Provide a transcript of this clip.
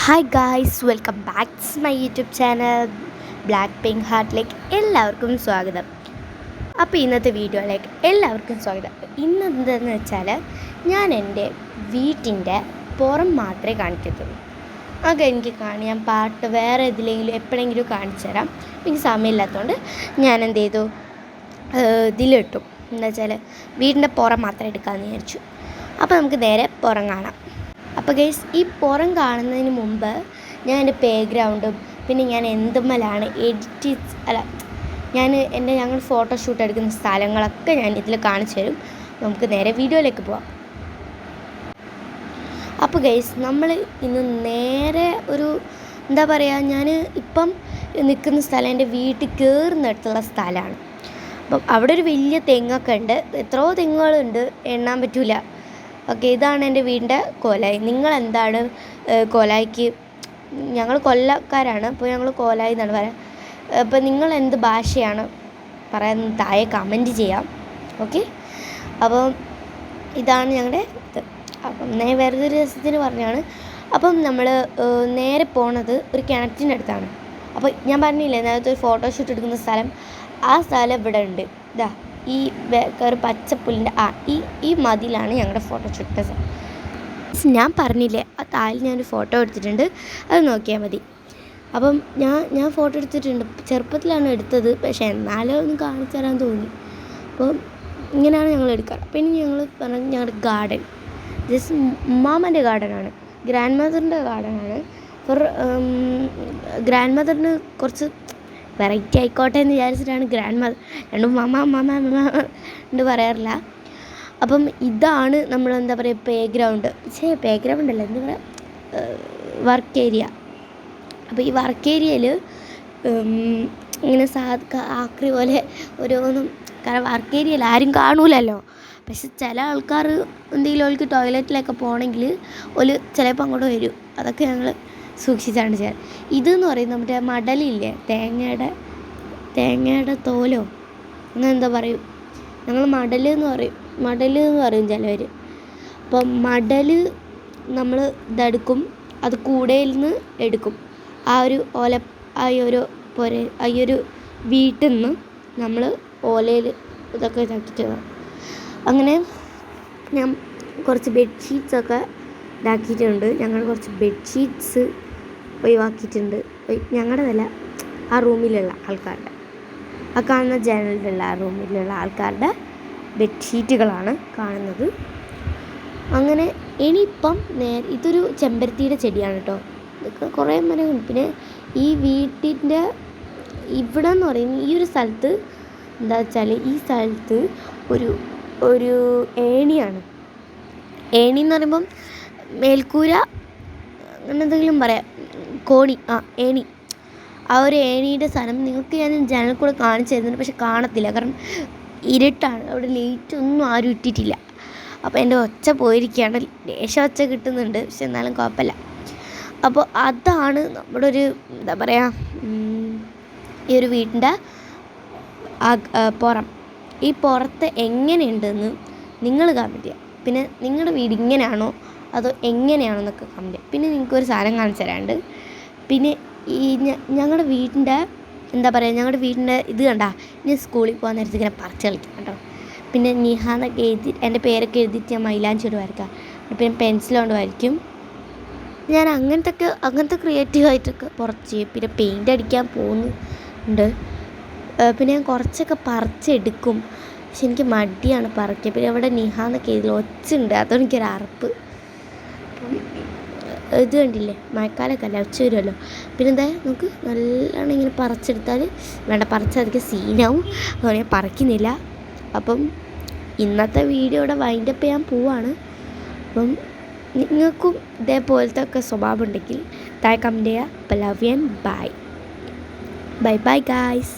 Hi guys, welcome back to my YouTube channel black pink ഹാർട്ടിലേക്ക് എല്ലാവർക്കും സ്വാഗതം. അപ്പോൾ ഇന്നത്തെ വീഡിയോയിലേക്ക് എല്ലാവർക്കും സ്വാഗതം. ഇന്ന് എന്താണെന്ന് വെച്ചാൽ ഞാൻ എൻ്റെ വീട്ടിൻ്റെ പുറം മാത്രമേ കാണിക്കത്തുള്ളൂ. ആകെ എനിക്ക് ഞാൻ പാട്ട് വേറെ ഇതിലെങ്കിലും എപ്പോഴെങ്കിലും കാണിച്ചു തരാം. എനിക്ക് സമയമില്ലാത്തതുകൊണ്ട് ഞാൻ എന്ത് ചെയ്തു, ഇതിലിട്ടു. എന്താ വെച്ചാൽ വീടിൻ്റെ പുറം മാത്രം എടുക്കാമെന്ന് വിചാരിച്ചു. അപ്പോൾ നമുക്ക് നേരെ പുറം കാണാം. അപ്പോൾ ഗൈസ്, ഈ പുറം കാണുന്നതിന് മുമ്പ് ഞാൻ എൻ്റെ ബാക്ക്ഗ്രൗണ്ടും പിന്നെ ഞാൻ എന്തുമ്മലാണ് ഞങ്ങൾ ഫോട്ടോഷൂട്ട് എടുക്കുന്ന സ്ഥലങ്ങളൊക്കെ ഞാൻ ഇതിൽ കാണിച്ചു തരും. നമുക്ക് നേരെ വീഡിയോയിലേക്ക് പോവാം. അപ്പോൾ ഗൈസ്, നമ്മൾ ഇന്ന് നേരെ ഒരു എന്താ പറയുക, ഞാൻ ഇപ്പം നിൽക്കുന്ന സ്ഥലം എൻ്റെ വീട്ടിൽ കയറുന്നിടത്തുള്ള സ്ഥലമാണ്. അപ്പം അവിടെ ഒരു വലിയ തെങ്ങൊക്കെ ഉണ്ട്. എത്രയോ തെങ്ങുകളുണ്ട്, എണ്ണാൻ പറ്റില്ല. ഓക്കെ, ഇതാണ് എൻ്റെ വീടിൻ്റെ കോലായി. നിങ്ങളെന്താണ് കോലായിക്ക്? ഞങ്ങൾ കൊല്ലക്കാരാണ്, അപ്പോൾ ഞങ്ങൾ കോലായി എന്നാണ് പറയാം. അപ്പോൾ നിങ്ങൾ എന്ത് ഭാഷയാണ് പറയുന്നത് താഴെ കമൻറ്റ് ചെയ്യാം. ഓക്കെ, അപ്പം ഇതാണ് ഞങ്ങളുടെ ഇത്. അപ്പം വേറൊരു രസത്തിന് പറഞ്ഞാണ്. അപ്പം നമ്മൾ നേരെ പോണത് ഒരു കിണറ്റിൻ്റെ അടുത്താണ്. അപ്പോൾ ഞാൻ പറഞ്ഞില്ലേ നേരത്തെ ഒരു ഫോട്ടോഷൂട്ട് എടുക്കുന്ന സ്ഥലം, ആ സ്ഥലം ഇവിടെ ഉണ്ട്. ഇതാ ഈ ഒരു പച്ചപ്പുല്ലിൻ്റെ ഈ മതിലാണ് ഞങ്ങളുടെ ഫോട്ടോഷൂട്ടിൻ്റെ സ്ഥലം. ഞാൻ പറഞ്ഞില്ലേ, ആ താഴെ ഞാനൊരു ഫോട്ടോ എടുത്തിട്ടുണ്ട്, അത് നോക്കിയാൽ മതി. അപ്പം ഞാൻ ഫോട്ടോ എടുത്തിട്ടുണ്ട്. ചെറുപ്പത്തിലാണ് എടുത്തത്, പക്ഷേ എന്നാലും ഒന്ന് കാണിച്ചു തരാൻ തോന്നി. അപ്പോൾ ഇങ്ങനെയാണ് ഞങ്ങൾ എടുക്കാറ്. പിന്നെ ഞങ്ങൾ പറഞ്ഞ ഞങ്ങളുടെ ഗാർഡൻ ജസ്റ്റ് ഉമ്മാമ്മൻ്റെ ഗാർഡനാണ്, ഗ്രാൻഡ് മദറിൻ്റെ ഗാർഡനാണ്. ഗ്രാൻഡ് മദറിന് കുറച്ച് വെറൈറ്റി ആയിക്കോട്ടെ എന്ന് വിചാരിച്ചിട്ടാണ് ഗ്രാൻഡ് മദർ, രണ്ടും മമ്മ എന്ന് പറയാറില്ല. അപ്പം ഇതാണ് നമ്മൾ എന്താ പറയുക പ്ലേഗ്രൗണ്ട് അല്ല, എന്താ പറയുക, വർക്ക് ഏരിയ. അപ്പോൾ ഈ വർക്ക് ഏരിയയിൽ ഇങ്ങനെ ആക്രി പോലെ ഓരോന്നും, കാരണം വർക്ക് ഏരിയയിൽ ആരും കാണൂലല്ലോ. പക്ഷെ ചില ആൾക്കാർ എന്തെങ്കിലും അവർക്ക് ടോയ്ലറ്റിലൊക്കെ പോകണമെങ്കിൽ ഒരു ചിലപ്പോൾ അങ്ങോട്ട് വരും. അതൊക്കെ ഞങ്ങൾ സൂക്ഷിച്ചാണ് ചെയ്യാറ്. ഇതെന്ന് പറയുന്നത് നമ്മുടെ മടലില്ലേ, തേങ്ങയുടെ തോലോ അങ്ങനെ എന്താ പറയും, ഞങ്ങൾ മടലെന്ന് പറയും ചിലവർ. അപ്പം മടൽ നമ്മൾ ഇതെടുക്കും, അത് കൂടയിൽ നിന്ന് എടുക്കും. ആ ഒരു വീട്ടിൽ നിന്ന് നമ്മൾ ഓലയിൽ ഇതൊക്കെ ഇതാക്കിയിട്ട്, അങ്ങനെ ഞാൻ കുറച്ച് ബെഡ്ഷീറ്റ്സൊക്കെ ഇതാക്കിയിട്ടുണ്ട്. ഞങ്ങൾ കുറച്ച് ബെഡ്ഷീറ്റ്സ് ഒഴിവാക്കിയിട്ടുണ്ട്. ഞങ്ങളുടെതല്ല, ആ റൂമിലുള്ള ആൾക്കാരുടെ, ആ കാണുന്ന ജനലിലുള്ള ആ റൂമിലുള്ള ആൾക്കാരുടെ ബെഡ്ഷീറ്റുകളാണ് കാണുന്നത്. അങ്ങനെ ഇനിയിപ്പം ഇതൊരു ചെമ്പരത്തിയുടെ ചെടിയാണ് കേട്ടോ. ഇതൊക്കെ കുറേ മരങ്ങളുണ്ട്. പിന്നെ ഈ വീട്ടിൻ്റെ ഇവിടെ എന്ന് പറയുന്നത് ഈ ഒരു സ്ഥലത്ത് എന്താ വെച്ചാൽ, ഈ സ്ഥലത്ത് ഒരു ഏണിയാണ്. ഏണി എന്ന് പറയുമ്പം മേൽക്കൂര അങ്ങനെ എന്തെങ്കിലും പറയാം, കോണി, ഏണി. ആ ഒരു ഏണിയുടെ സ്ഥലം നിങ്ങൾക്ക് ഞാൻ ജനൽ കൂടെ കാണിച്ചു തരുന്നുണ്ട്, പക്ഷെ കാണത്തില്ല, കാരണം ഇരുട്ടാണ്. അവിടെ ലൈറ്റ് ഒന്നും ആരും ഇട്ടിട്ടില്ല. അപ്പോൾ എൻ്റെ ഒച്ച പോയിരിക്കുകയാണ്, ലേശം ഒച്ച കിട്ടുന്നുണ്ട്, പക്ഷെ എന്നാലും കുഴപ്പമില്ല. അപ്പോൾ അതാണ് നമ്മുടെ ഒരു എന്താ പറയുക, ഈ ഒരു വീടിൻ്റെ പുറം. ഈ പുറത്ത് എങ്ങനെയുണ്ടെന്ന് നിങ്ങൾ കമൻറ്റ് ചെയ്യുക. പിന്നെ നിങ്ങളുടെ വീട് ഇങ്ങനെയാണോ അതോ എങ്ങനെയാണെന്നൊക്കെ കമൻറ്റ് ചെയ്യുക. പിന്നെ നിങ്ങൾക്കൊരു സാധനം കാണിച്ചു തരാനുണ്ട്. പിന്നെ ഈ ഞങ്ങളുടെ വീടിൻ്റെ എന്താ പറയുക, ഞങ്ങളുടെ വീടിൻ്റെ ഇത് കണ്ടാ, ഞാൻ സ്കൂളിൽ പോകാൻ നേരത്ത് ഇങ്ങനെ പറിച്ച് കളിക്കാം കേട്ടോ. പിന്നെ നിഹാന്നൊക്കെ എഴുതി എൻ്റെ പേരൊക്കെ എഴുതിയിട്ട് ഞാൻ മൈലാഞ്ചിയോട് വരയ്ക്കാം. പിന്നെ പെൻസിൽ കൊണ്ട് വരയ്ക്കും. ഞാൻ അങ്ങനത്തെ ക്രിയേറ്റീവായിട്ടൊക്കെ പുറത്ത് ചെയ്യും. പിന്നെ പെയിൻ്റ് അടിക്കാൻ പോകുന്നുണ്ട്. പിന്നെ ഞാൻ കുറച്ചൊക്കെ പറിച്ചെടുക്കും, പക്ഷെ എനിക്ക് മടിയാണ് പറിക്കുക. പിന്നെ അവിടെ നിഹാന്നൊക്കെ എഴുതി ഒച്ചുണ്ട്, അതുകൊണ്ട് എനിക്കൊരു അറപ്പ്. ഇത് കണ്ടില്ലേ, മഴക്കാലമൊക്കെ അല്ല, ഉച്ച വരുമല്ലോ. പിന്നെ എന്താ, നമുക്ക് നല്ലോണം ഇങ്ങനെ പറിച്ചെടുത്താൽ പറിച്ചതൊക്കെ സീനാവും, അതുകൊണ്ട് ഞാൻ പറിക്കുന്നില്ല. അപ്പം ഇന്നത്തെ വീഡിയോയുടെ വൈൻഡപ്പ് ചെയ്യാൻ പോവാണ്. അപ്പം നിങ്ങൾക്കും ഇതേപോലത്തെ ഒക്കെ സ്വഭാവം ഉണ്ടെങ്കിൽ താഴെ കമൻറ്റ് ചെയ്യുക. അപ്പോൾ love you and bye guys.